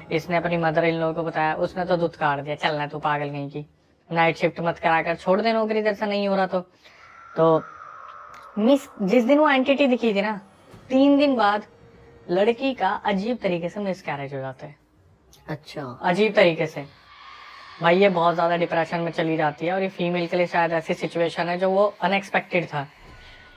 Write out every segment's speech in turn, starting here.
इसने अपनी mother in law को बताया, उसने तो धुतकार दिया, चलना तू पागल कहीं की, नाइट शिफ्ट मत कराकर छोड़ दे नौकरी, इधर से नहीं हो रहा। तो मिस जिस दिन वो एंटिटी दिखी थी ना, 3 दिन बाद लड़की का अजीब तरीके से मिसकैरेज हो जाता है। अच्छा, अजीब तरीके से भाई, ये बहुत ज्यादा डिप्रेशन में चली जाती है, और ये फीमेल के लिए शायद ऐसी सिचुएशन है जो वो अनएक्सपेक्टेड था।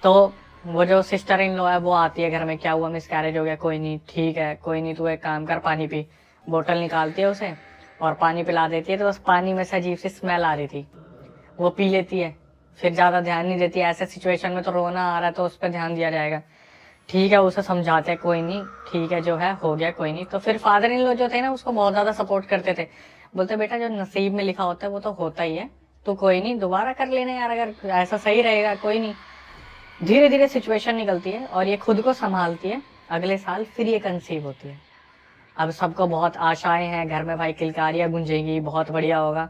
तो वो जो सिस्टर इन लॉ है वो आती है घर में, क्या हुआ, मिसकैरेज हो गया, कोई नहीं, ठीक है, कोई नहीं, तू एक काम कर, पानी पी। बोतल निकालती है उसे और पानी पिला देती है, तो बस पानी में से अजीब सी स्मेल आ रही थी, वो पी लेती है, फिर ज्यादा ध्यान नहीं देती। ऐसे सिचुएशन में तो रोना आ रहा है तो उस पर ध्यान दिया जाएगा, ठीक है, उसे समझाते हैं, कोई नहीं, ठीक है, जो है हो गया, कोई नहीं। तो फिर फादर इन लॉ जो थे ना, उसको बहुत ज्यादा सपोर्ट करते थे, बोलते बेटा जो नसीब में लिखा होता है वो तो होता ही है, तो कोई नहीं, दोबारा कर लेना यार, अगर ऐसा सही रहेगा, कोई नहीं। धीरे धीरे सिचुएशन निकलती है और ये खुद को संभालती है। अगले साल फिर ये कंसीव होती है। अब सबको बहुत आशाएं हैं घर में, भाई किलकारियां गूंजेगी, बहुत बढ़िया होगा।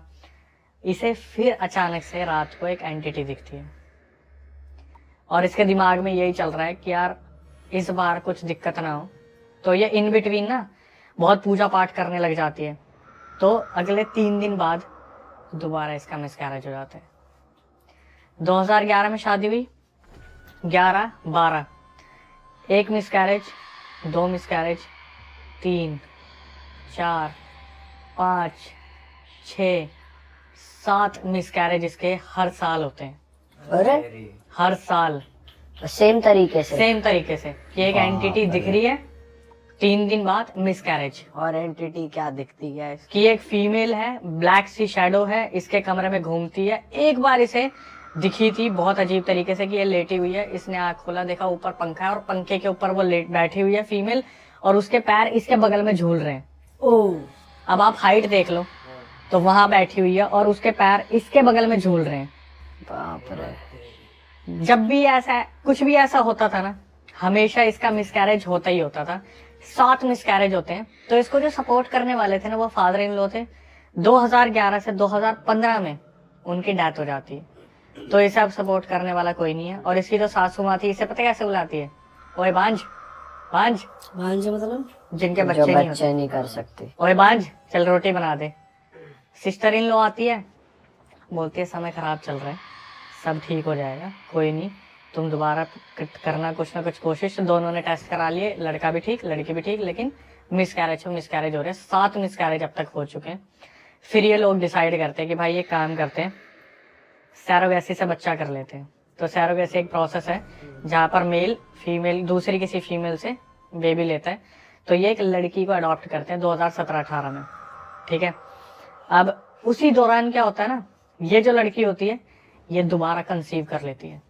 इसे फिर अचानक से रात को एक एंटिटी दिखती है और इसके दिमाग में यही चल रहा है कि यार इस बार कुछ दिक्कत ना हो। तो ये इन बिटवीन ना बहुत पूजा पाठ करने लग जाती है। तो अगले 3 दिन बाद दोबारा इसका मिसकैरेज हो जाता है। 2011 में शादी हुई, 11-12, 1 मिसकैरेज, 2 मिसकैरेज, 3, 4, 5, 6, 7 मिसकैरेज इसके हर साल होते हैं। अरे हर साल सेम तरीके से कि एक एंटिटी दिख रही है, 3 दिन बाद मिसकैरेज। और एंटिटी क्या दिखती है कि एक फीमेल है, ब्लैक सी शैडो है, इसके कमरे में घूमती है। एक बार इसे दिखी थी बहुत अजीब तरीके से कि ये लेटी हुई है, इसने आँख खोला, देखा ऊपर पंखा है और पंखे के ऊपर वो बैठी हुई है फीमेल, और उसके पैर इसके बगल में झूल रहे हैं। ओह, अब आप हाइट देख लो, तो वहां बैठी हुई है और उसके पैर इसके बगल में झूल रहे हैं। बाप रे। जब भी ऐसा कुछ भी ऐसा होता था ना, हमेशा इसका मिसकैरेज होता ही होता था। 7 मिसकैरेज होते हैं। तो इसको जो सपोर्ट करने वाले थे ना, वो फादर इन लॉ थे। 2011 से 2015 में उनकी डेथ हो जाती है। तो इसे अब सपोर्ट करने वाला कोई नहीं है। और इसकी जो सासू माँ थी, इसे पता कैसे बुलाती है, ओए बांझ, बांझ, बांझ मतलब जिनके जो बच्चे नहीं कर सकते। ओए बांझ, चल रोटी बना दे। सिस्टर इन लॉ आती है, बोलती है समय खराब चल रहा है, सब ठीक हो जाएगा, कोई नहीं, तुम दोबारा करना कुछ ना कुछ कोशिश। दोनों ने टेस्ट करा लिए, लड़का भी ठीक, लड़की भी ठीक, लेकिन मिसकैरेज हो रहे हैं। 7 मिसकैरेज अब तक हो चुके हैं। फिर ये लोग डिसाइड करते हैं कि भाई ये काम करते हैं, सैरोगेसी से बच्चा कर लेते हैं। तो सैरोगेसी एक प्रोसेस है जहाँ पर मेल फीमेल दूसरी किसी फीमेल से बेबी लेता है। तो ये एक लड़की को अडॉप्ट करते हैं 2017-18 में, ठीक है। अब उसी दौरान क्या होता है ना, ये जो लड़की होती है ये दोबारा कंसीव कर लेती है,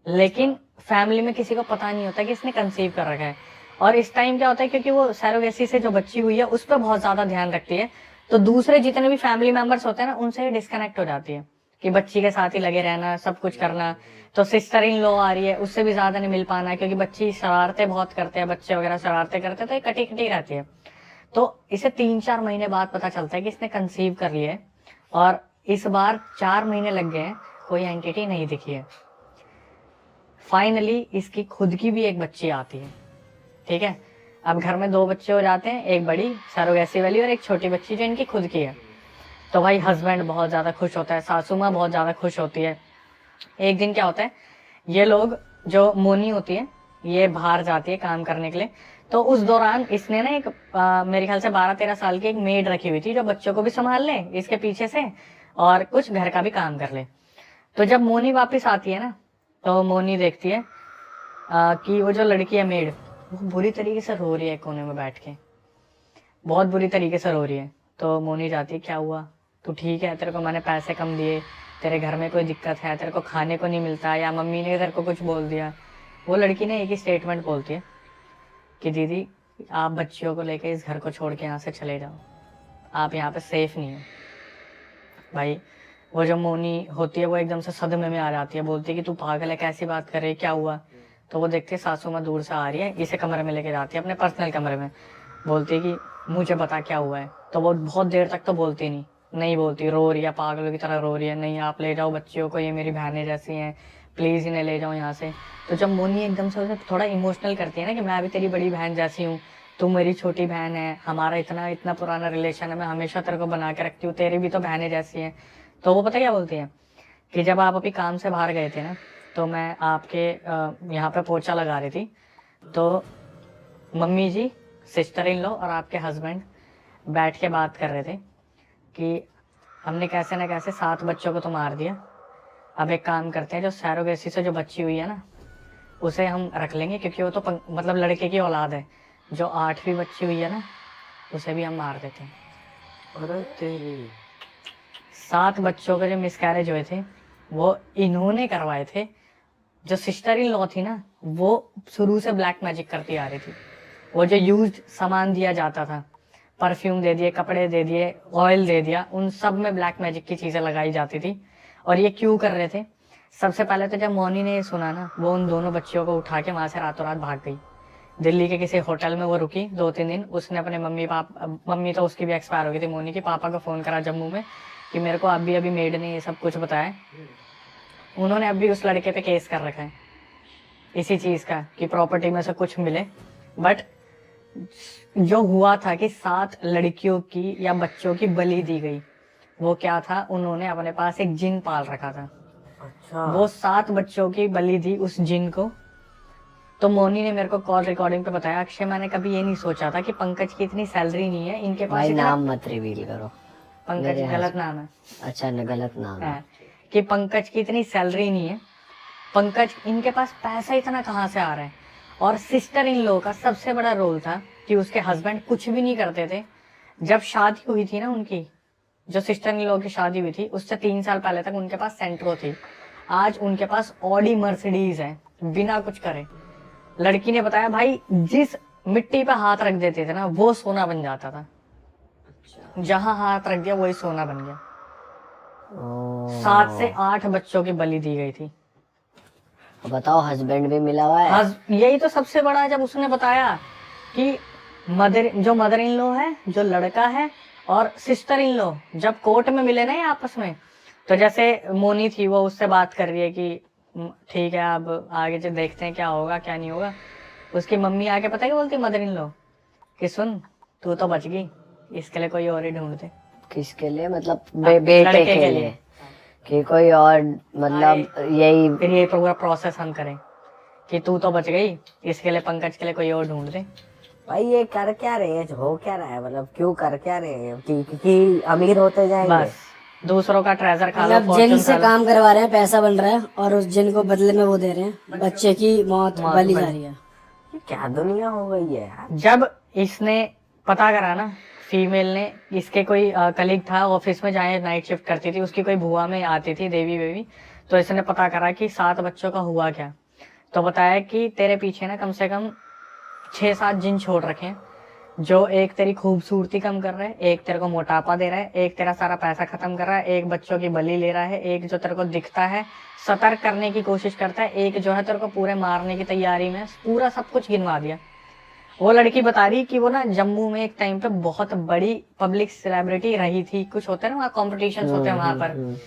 लेकिन फैमिली में किसी को पता नहीं होता कि इसने कंसीव कर रखा है। और इस टाइम क्या होता है, क्योंकि वो सैरोगेसी से जो बच्ची हुई है उस पर बहुत ज्यादा ध्यान रखती है, तो दूसरे जितने भी फैमिली मेंबर्स होते हैं ना, उनसे डिस्कनेक्ट हो जाती है कि बच्ची के साथ ही लगे रहना, सब कुछ करना। तो सिस्टर इन लॉ आ रही है, उससे भी ज्यादा नहीं मिल पाना, क्योंकि बच्ची शरारतें बहुत करते हैं, बच्चे वगैरह शरारतें करते हैं, तो ये कटी कटी रहती है। तो इसे 3-4 महीने बाद पता चलता है कि इसने कंसीव कर लिया है, और इस बार 4 महीने लग गए हैं, कोई एंटिटी नहीं दिखी है। फाइनली इसकी खुद की भी एक बच्ची आती है, ठीक है। अब घर में 2 बच्चे हो जाते हैं, एक बड़ी सरोगेसी वाली और एक छोटी बच्ची जो इनकी खुद की है। तो भाई हस्बैंड बहुत ज्यादा खुश होता है, सासू माँ बहुत ज्यादा खुश होती है। एक दिन क्या होता है, ये लोग जो मोनी होती है ये बाहर जाती है काम करने के लिए। तो उस दौरान इसने ना एक मेरे ख्याल से 12-13 साल की एक मेड रखी हुई थी, जो बच्चों को भी संभाल ले इसके पीछे से और कुछ घर का भी काम कर ले। तो जब मोनी वापस आती है ना, तो मोनी देखती है कि वो जो लड़की है मेड, वो बुरी तरीके से रो रही है कोने में बैठ के, बहुत बुरी तरीके से रो रही है। तो मोनी जाती है, क्या हुआ, तू ठीक है, तेरे को मैंने पैसे कम दिए, तेरे घर में कोई दिक्कत है, तेरे को खाने को नहीं मिलता, या मम्मी ने तेरे को कुछ बोल दिया। वो लड़की ने एक ही स्टेटमेंट बोलती है कि दीदी आप बच्चियों को लेकर इस घर को छोड़ के यहाँ से चले जाओ, आप यहाँ पे सेफ नहीं हो। भाई वो जो मोनी होती है वो एकदम से सदमे में आ जाती है, बोलती है कि तू पागल है, कैसी बात कर रही है, क्या हुआ। तो वो देखती है सासू माँ दूर से आ रही है, इसे कमरे में लेके जाती है, अपने पर्सनल कमरे में, बोलती है कि मुझे बता क्या हुआ है। तो वो बहुत देर तक तो बोलती नहीं बोलती, रो रही है, पागलों की तरह रो रही है, नहीं आप ले जाओ बच्चियों को, ये मेरी बहनें जैसी हैं, प्लीज इन्हें ले जाओ यहाँ से। तो जब मोनी एकदम से उसे थोड़ा इमोशनल करती है ना कि मैं भी तेरी बड़ी बहन जैसी हूँ, तू मेरी छोटी बहन है, हमारा इतना इतना पुराना रिलेशन है, मैं हमेशा तेरे को बना के रखती हूँ, तेरी भी तो बहनें जैसी हैं। तो वो पता क्या बोलती है कि जब आप अभी काम से बाहर गए थे ना, तो मैं आपके यहाँ पे पोछा लगा रही थी, तो mummy ji, sister in law और आपके हस्बैंड बैठ के बात कर रहे थे कि हमने कैसे ना कैसे 7 बच्चों को तो मार दिया, अब एक काम करते हैं, जो सैरोगेसी से जो बच्ची हुई है ना, उसे हम रख लेंगे, क्योंकि वो तो मतलब लड़के की औलाद है। जो 8वीं बच्ची हुई है ना, उसे भी हम मार देते हैं। अरे तेरी 7 बच्चों के जो मिसकैरेज हुए थे वो इन्होंने करवाए थे। जो सिस्टर इन लॉ थी ना, वो शुरू से ब्लैक मैजिक करती आ रही थी। वो जो यूज्ड सामान दिया जाता था, परफ्यूम दे दिए, कपड़े दे दिए, ऑयल दे दिया, उन सब में ब्लैक मैजिक की चीजें लगाई जाती थी। और ये क्यों कर रहे थे? सबसे पहले तो जब मोनी ने ये सुना ना, वो उन दोनों बच्चियों को उठा के वहां से रातों रात भाग गई। दिल्ली के किसी होटल में वो रुकी 2-3 दिन। उसने अपने मम्मी तो उसकी भी एक्सपायर हो गई थी, मोनी की, पापा को फोन करा जम्मू में कि मेरे को अभी अभी मेड ने ये सब कुछ बताया। उन्होंने अभी उस लड़के पे केस कर रखा है इसी चीज का कि प्रॉपर्टी में से कुछ मिले। बट जो हुआ था कि 7 लड़कियों की या बच्चों की बलि दी गई, वो क्या था, उन्होंने अपने पास एक जिन पाल रखा था। अच्छा, वो 7 बच्चों की बलि दी उस जिन को। तो मोनी ने मेरे को कॉल रिकॉर्डिंग पे बताया, अक्षय मैंने कभी ये नहीं सोचा था कि पंकज की इतनी सैलरी नहीं है, इनके पास भाई इतना। नाम मत रिवील करो। पंकज मेरे गलत नाम है। अच्छा न, गलत नाम है। हाँ, कि पंकज की इतनी सैलरी नहीं है, पंकज, इनके पास पैसा इतना कहाँ से आ रहा है। और सिस्टर इन लॉ का सबसे बड़ा रोल था कि उसके हस्बैंड कुछ भी नहीं करते थे। जब शादी हुई थी ना उनकी, जो सिस्टर इन लॉ की शादी हुई थी, उससे 3 साल पहले तक उनके पास सेंट्रो थी। आज उनके पास ऑडी मर्सिडीज है, बिना कुछ करे। लड़की ने बताया भाई, जिस मिट्टी पे हाथ रख देते थे ना, वो सोना बन जाता था। जहां हाथ रख दिया वही सोना बन गया। 7 से 8 बच्चों की बलि दी गई थी। बताओ, हस्बैंड भी मिला हुआ है। यही तो सबसे बड़ा है। जब उसने बताया कि मदर इन लॉ है, जो लड़का है, और सिस्टर इन लॉ जब कोर्ट में मिले ना ये आपस में, तो जैसे मोनी थी वो उससे बात कर रही है कि ठीक है, अब आगे जो देखते हैं क्या होगा क्या नहीं होगा। उसकी मम्मी आके पता है क्या बोलती मदर इन लॉ कि सुन, तू तो बच गई, इसके लिए कोई और ही ढूंढ दे। किसके लिए? मतलब बेटे लड़के के के लिए लिए। कि कोई और, मतलब यही। फिर ये पूरा प्रोसेस हम करें कि तू तो बच गई, इसके लिए पंकज के लिए कोई और ढूंढ दे। भाई ये कर क्या रहे हैं, हो क्या रहा है, मतलब क्यों कर क्या रहे हैं? क्योंकि अमीर होते जाएंगे, बस दूसरों का ट्रेजर खा लो, मतलब जिन से काम करवा रहे हैं, पैसा बन रहा है, और उस जिन को बदले में वो दे रहे हैं, बच्चे की मौत बलि जा रही है। ये क्या दुनिया हो गई है यार। जब इसने पता करा ना, फीमेल ने, इसके कोई कलीग था ऑफिस में, जहाँ नाइट शिफ्ट करती थी, उसकी कोई बुआ में आती थी, देवी बेबी। तो इसने पता करा कि 7 बच्चों का हुआ क्या। तो बताया कि तेरे पीछे ना कम से कम 6-7 जिन छोड़ रखे हैं, जो एक तेरी खूबसूरती कम कर रहा है, एक तेरे को मोटापा दे रहा है, एक तेरा सारा पैसा खत्म कर रहा है, एक बच्चों की बलि ले रहा है, एक जो तेरे को दिखता है सतर्क करने की कोशिश करता है, एक जो है तेरे को पूरे मारने की तैयारी में। पूरा सब कुछ गिनवा दिया। वो लड़की बता रही कि वो ना जम्मू में एक टाइम पे बहुत बड़ी पब्लिक सेलिब्रिटी रही थी। कुछ होता है ना वहाँ कॉम्पिटिशन होते हैं, वहां पर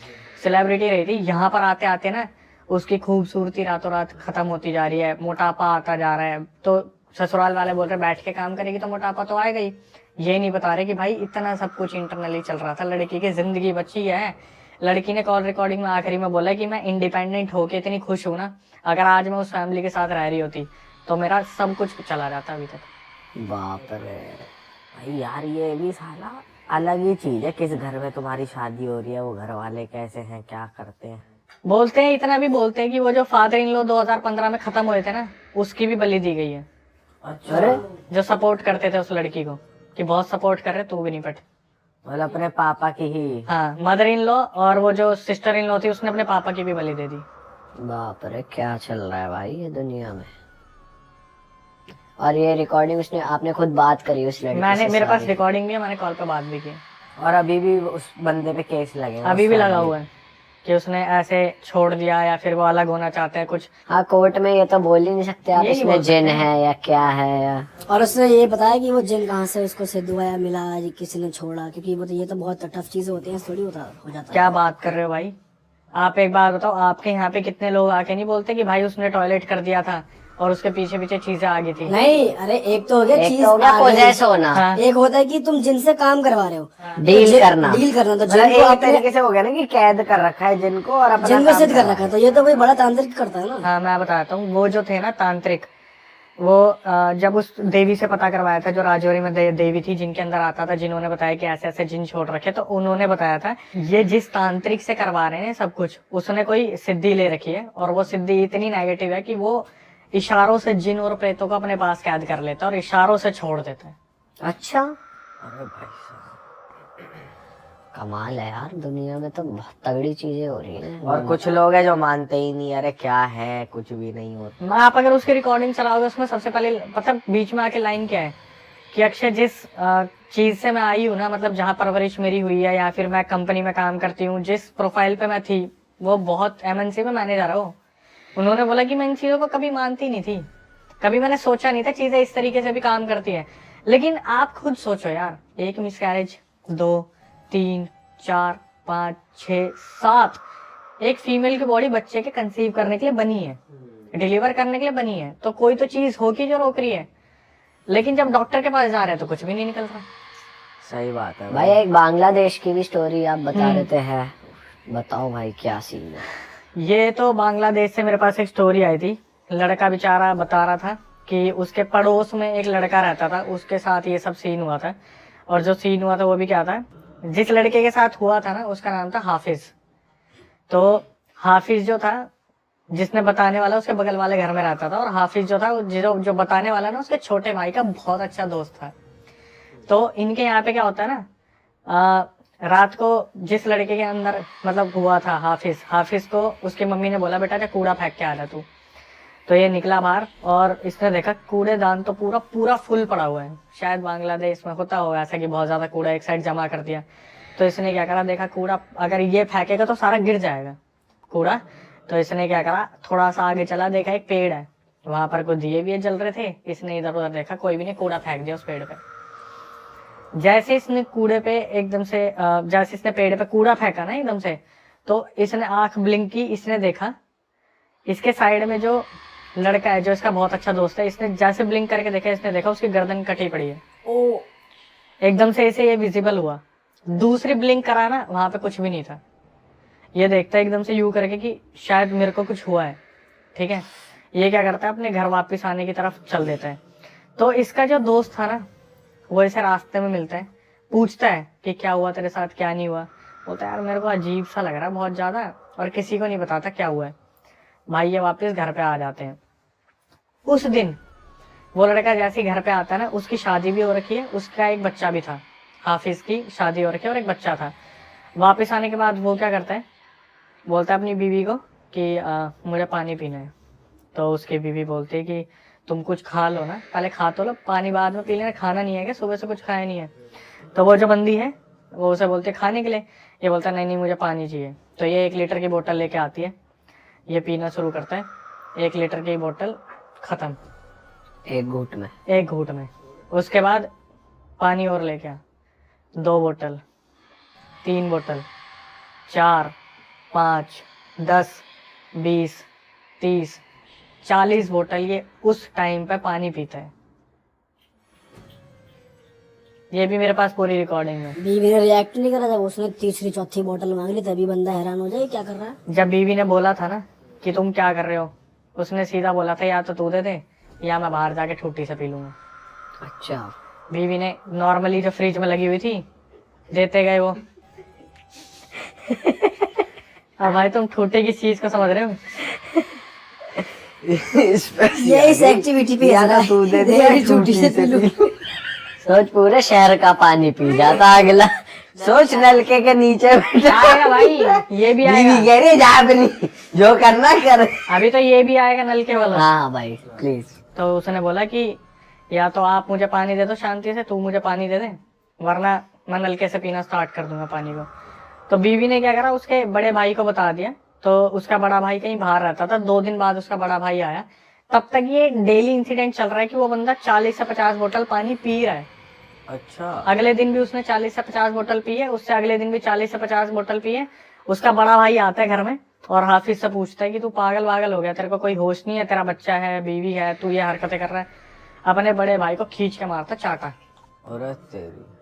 सेलिब्रिटी रही थी। यहाँ पर आते आते ना उसकी खूबसूरती रातों रात खत्म होती जा रही है, मोटापा आता जा रहा है। तो ससुराल वाले बोल रहे बैठ के काम करेगी तो मोटापा तो आएगा ही। ये नहीं बता रहे कि भाई इतना सब कुछ इंटरनली चल रहा था। लड़की की जिंदगी बची है। लड़की ने कॉल रिकॉर्डिंग में आखिरी में बोला कि मैं इंडिपेंडेंट होके इतनी खुश हूं ना, अगर आज मैं उस फैमिली के साथ रह रही होती तो मेरा सब कुछ चला जाता अभी तक। बाप रे भाई यार, ये भी साला अलग ही चीज है। किस घर में तुम्हारी शादी हो रही है, वो घर वाले कैसे हैं, क्या करते हैं। बोलते हैं, इतना भी बोलते हैं कि वो जो फादर इन लॉ 2015 में खत्म हुए थे ना, उसकी भी बलि दी गई है। अच्छा, अरे जो सपोर्ट करते थे उस लड़की को कि बहुत सपोर्ट कर रहे, तू भी नहीं पट। मतलब अपने पापा की ही। हाँ, मदर इन लॉ और वो जो सिस्टर इन लॉ थी, उसने अपने पापा की भी बलि दे दी। बाप रे, क्या चल रहा है भाई ये दुनिया में। और ये रिकॉर्डिंग उसने, आपने खुद बात करी उस लड़की मैंने, से मेरे पास सारी? रिकॉर्डिंग भी है, मैंने कॉल पे बात भी की। और अभी भी उस बंदे पे केस लगे हैं, अभी उस भी लगा family- हुआ है कि उसने ऐसे छोड़ दिया या फिर वो अलग होना चाहता है कुछ। हाँ, कोर्ट में ये तो बोल ही नहीं सकते आप ये नहीं इसमें बोल जिन सकते। है या क्या है या। और उसने ये बताया कि वो जिन कहाँ से उसको सिद्धू आया मिला, या किसी ने छोड़ा, क्योंकि वो तो ये तो बहुत टफ चीजें होती हैं, थोड़ी होता हो जाता है। क्या बात कर रहे हो भाई? आप एक बात बताओ, आपके यहाँ पे कितने लोग आके नहीं बोलते कि भाई उसने टॉयलेट कर दिया था, और उसके पीछे पीछे चीजें आ गई थी। नहीं, अरे एक तो हो गया एक चीज तो हो गया आ गई। पोजेस होना, हाँ। एक होता है कि तुम जिनसे काम करवा रहे हो, डील करना, डील करना, तो मतलब जिनको एक अपने तरीके से हो गया ना कि कैद कर रखा है जिनको और अपना जिनको काम सिद्ध कर करवा रखा है, तो ये तो कोई बड़ा तांत्रिक करता है ना। हाँ मैं बताता हूँ, वो जो थे ना तांत्रिक, वो जब उस देवी से पता करवाया था, जो राजौरी में देवी थी जिनके अंदर आता था, जिन्होंने बताया कि ऐसे ऐसे जिन छोड़ रखे, तो उन्होंने बताया था ये जिस तांत्रिक से करवा रहे हैं सब कुछ, उसने कोई सिद्धि ले रखी है, और वो सिद्धि इतनी नेगेटिव है कि वो इशारों से जिन और प्रेतों को अपने पास कैद कर लेता है और इशारों से छोड़ देता है। अच्छा, अरे भाई साहब, कमाल है यार, दुनिया में तो बहुत तगड़ी चीजें हो रही हैं। और कुछ लोग हैं जो मानते ही नहीं, अरे क्या है, कुछ भी नहीं होता। आप अगर उसकी रिकॉर्डिंग चलाओगे, उसमें सबसे पहले मतलब बीच में आके लाइन क्या है कि अक्षय जिस चीज से मैं आई हूँ ना, मतलब जहाँ परवरिश मेरी हुई है, या फिर मैं कंपनी में काम करती हूँ, जिस प्रोफाइल पे मैं थी, वो बहुत MNC में मैनेजर हो। उन्होंने बोला कि मैं इन चीजों को कभी मानती नहीं थी, कभी मैंने सोचा नहीं था चीजें इस तरीके से भी काम करती है। लेकिन आप खुद सोचो यार, एक मिसकैरेज, 2, 3, 4, 5, 6, 7, एक फीमेल की बॉडी बच्चे के कंसीव करने के लिए बनी है, डिलीवर करने के लिए बनी है, तो कोई तो चीज होगी जो रोक रही है। लेकिन जब डॉक्टर के पास जा रहे हैं तो कुछ भी नहीं निकल रहा। सही बात है भाई। एक बांग्लादेश की भी स्टोरी आप बता रहे थे, है बताओ भाई क्या सीन है। ये तो बांग्लादेश से मेरे पास एक स्टोरी आई थी। लड़का बेचारा बता रहा था कि उसके पड़ोस में एक लड़का रहता था, उसके साथ ये सब सीन हुआ था। और जो सीन हुआ था वो भी क्या था, जिस लड़के के साथ हुआ था ना, उसका नाम था हाफिज। तो हाफिज जो था, जिसने बताने वाला, उसके बगल वाले घर में रहता था, और हाफिज जो था, जो बताने वाला ना, उसके छोटे भाई का बहुत अच्छा दोस्त था। तो इनके यहाँ पे क्या होता है ना, रात को जिस लड़के के अंदर मतलब हुआ था हाफिज को उसकी मम्मी ने बोला, बेटा जा कूड़ा फेंक के आ जा तू। तो ये निकला बाहर और इसने देखा कूड़ेदान तो पूरा पूरा फुल पड़ा हुआ है। शायद बांग्लादेश में होता होगा ऐसा कि बहुत ज्यादा कूड़ा एक साइड जमा कर दिया। तो इसने क्या करा, देखा कूड़ा अगर ये फेंकेगा तो सारा गिर जाएगा कूड़ा। तो इसने क्या करा, थोड़ा सा आगे चला, देखा एक पेड़ है, वहां पर कुछ दिए भी जल रहे थे। इसने इधर उधर देखा, कोई भी नहीं, कूड़ा फेंक दिया उस पेड़ पे। जैसे इसने कूड़े पे एकदम से जैसे इसने पेड़ पे कूड़ा फेंका ना एकदम से, तो इसने आंख ब्लिंक की, इसने देखा इसके साइड में जो लड़का है, जो इसका बहुत अच्छा दोस्त है, इसने जैसे ब्लिंक करके देखा, इसने देखा उसकी गर्दन कटी पड़ी है। ओ एकदम से इसे ये विजिबल हुआ। दूसरी ब्लिंक करा ना, वहां पे कुछ भी नहीं था। ये देखता है एकदम से यूं करके कि शायद मेरे को कुछ हुआ है, ठीक है। ये क्या करता है, अपने घर वापस आने की तरफ चल देता है। तो इसका जो दोस्त था ना, वो इसे रास्ते में मिलता है, पूछता है कि क्या हुआ तेरे साथ, क्या नहीं हुआ। बोलता है यार मेरे को अजीब सा लग रहा है बहुत ज्यादा, और किसी को नहीं बताता क्या हुआ है। भाई ये वापस घर पे आ जाते हैं। उस दिन वो लड़का जैसे ही घर पे आता है ना, उसकी शादी भी हो रखी है, उसका एक बच्चा भी था। हाफिज की शादी हो रखी है और एक बच्चा था। वापस आने के बाद वो क्या करता है, बोलता है अपनी बीवी को कि मुझे पानी पीना है। तो उसकी बीवी बोलती है कि तुम कुछ खा लो ना, पहले खा तो लो, पानी बाद में पी लेना, खाना नहीं है क्या, सुबह से कुछ खाया नहीं है। तो वो जो बंदी है वो उसे बोलती है खाने के लिए। ये बोलता है नहीं नहीं मुझे पानी चाहिए। तो ये 1 लीटर की बोतल लेके आती है, ये पीना शुरू करता है। 1 लीटर की बोतल खत्म, एक घूंट में, एक घूंट में। उसके बाद पानी और लेके आ, 2 बोतल, 3 बोतल, 4, 5, 10, 20, 30, 40 बोतल ये उस टाइम पे पानी पीता है। ये भी मेरे पास पूरी रिकॉर्डिंग है। बीवी ने रिएक्ट नहीं करा जब उसने तीसरी चौथी बोतल मांग ली, तभी बंदा हैरान हो जाए क्या कर रहा है। जब बीवी ने बोला था ना कि तुम क्या कर रहे हो, उसने सीधा बोला था या तो तू दे दे या मैं बाहर जाके ठुट्टी से पी लूंगा। अच्छा, बीवी ने नॉर्मली जो फ्रिज में लगी हुई थी देते गए वो। अब भाई तुम ठुट्टी की चीज को समझ रहे हो। ये इस एक्टिविटी पे या तो तू दे दे या छुट्टी से पी लूं। सोच पूरे शहर का पानी पी जाता अगला। सोच नलके के नीचे आएगा भाई, ये भी आएगा। कह रही जा अपनी जो करना कर। अभी तो ये भी आएगा नलके वाला। हाँ भाई प्लीज। तो उसने बोला कि या तो आप मुझे पानी दे दो शांति से, तू मुझे पानी दे दे, वरना मैं नलके से पीना स्टार्ट कर दूंगा पानी को। तो बीवी ने क्या करा, उसके बड़े भाई को बता दिया। तो उसका बड़ा भाई कहीं बाहर रहता था। 2 दिन बाद उसका बड़ा भाई आया। तब तक ये डेली इंसिडेंट चल रहा है कि वो बंदा 40 से 50 बोतल पानी पी रहा है। अच्छा, अगले दिन भी उसने 40 से 50 बोतल पी है, उससे अगले दिन भी 40 से 50 बोतल पी है। उसका बड़ा भाई आता है घर में, और हाफिज से पूछता है कि तू पागल वागल हो गया, तेरे को कोई होश नहीं है, तेरा बच्चा है, बीवी है, तू ये हरकतें कर रहा है। अपने बड़े भाई को खींच के मारता चाटा। अरे तेरी